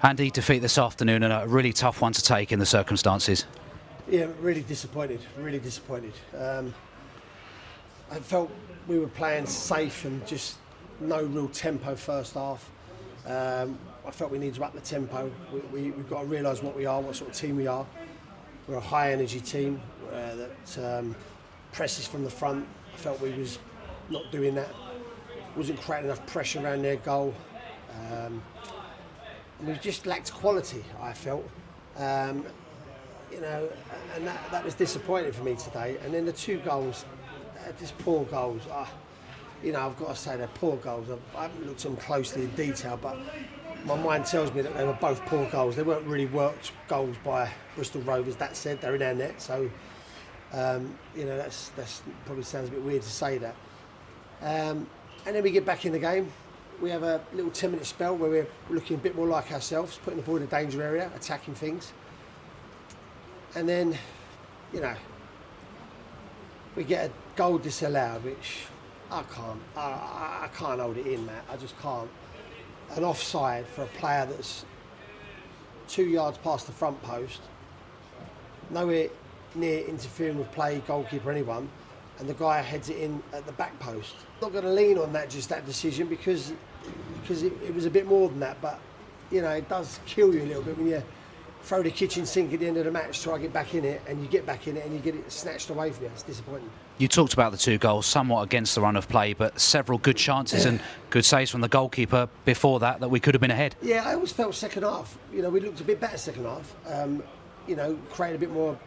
Andy, defeat this afternoon and a really tough one to take in the circumstances. Yeah, really disappointed, really disappointed. I felt we were playing safe and just no real tempo first half. I felt we need to up the tempo. We've got to realise what we are, what sort of team we are. We're a high energy team that presses from the front. I felt we was not doing that. Wasn't creating enough pressure around their goal. And we just lacked quality, I felt. You know, and that was disappointing for me today. And then the two goals, just poor goals. You know, I've got to say they're poor goals. I haven't looked at them closely in detail, but my mind tells me that they were both poor goals. They weren't really worked goals by Bristol Rovers. That said, they're in our net, so you know, that's probably sounds a bit weird to say that. And then we get back in the game. We have a little 10-minute spell where we're looking a bit more like ourselves, putting the ball in the danger area, attacking things. And then, you know, we get a goal disallowed, which I can't hold it in, Matt. I just can't. An offside for a player that's 2 yards past the front post, nowhere near interfering with play, goalkeeper, anyone, and the guy heads it in at the back post. I'm not going to lean on that decision because it was a bit more than that, but you know, it does kill you a little bit when you throw the kitchen sink at the end of the match, try to get back in it, and you get back in it and you get it snatched away from you. It's disappointing. You talked about the two goals, somewhat against the run of play, but several good chances and good saves from the goalkeeper before that we could have been ahead. Yeah, I always felt second half, you know, we looked a bit better second half. You know, created a bit more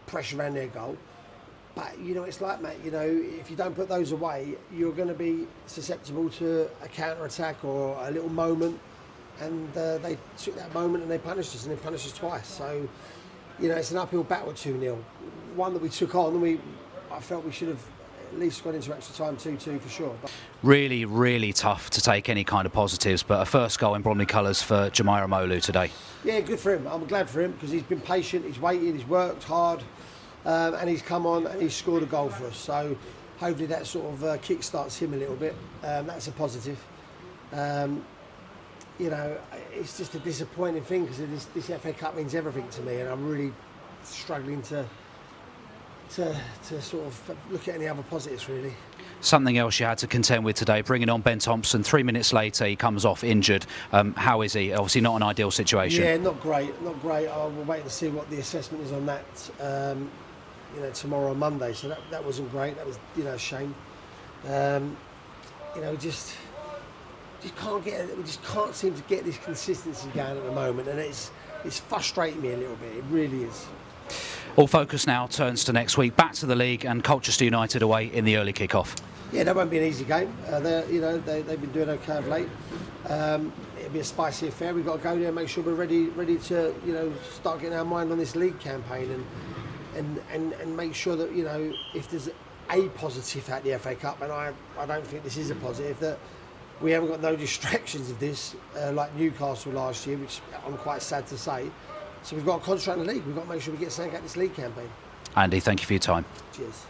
pressure around their goal. But, you know, it's like, mate, you know, if you don't put those away, you're going to be susceptible to a counter-attack or a little moment. And they took that moment and they punished us, and they punished us twice. So, you know, it's an uphill battle, 2-0. One that we took on, and I felt we should have at least gone into extra time 2-2 for sure. But really, really tough to take any kind of positives, but a first goal in Bromley colours for Jemima Molu today. Yeah, good for him. I'm glad for him because he's been patient, he's waited, he's worked hard, and he's come on and he's scored a goal for us. So hopefully that sort of kick-starts him a little bit. That's a positive. You know, it's just a disappointing thing because this FA Cup means everything to me, and I'm really struggling to sort of look at any other positives, really. Something else you had to contend with today, bringing on Ben Thompson. 3 minutes later, he comes off injured. How is he? Obviously not an ideal situation. Yeah, not great, not great. I will wait to see what the assessment is on that, you know, tomorrow or Monday. So that wasn't great. That was, you know, a shame. You know, we just can't seem to get this consistency going at the moment, and it's frustrating me a little bit. It really is. All focus now turns to next week, back to the league and Colchester United away in the early kick-off. Yeah, that won't be an easy game. You know, they've been doing okay of late. It'll be a spicy affair. We've got to go there and make sure we're ready to, you know, start getting our mind on this league campaign and make sure that, you know, if there's a positive at the FA Cup, and I don't think this is a positive, that we haven't got no distractions of this, like Newcastle last year, which I'm quite sad to say. So we've got to concentrate on the league. We've got to make sure we get something out of this league campaign. Andy, thank you for your time. Cheers.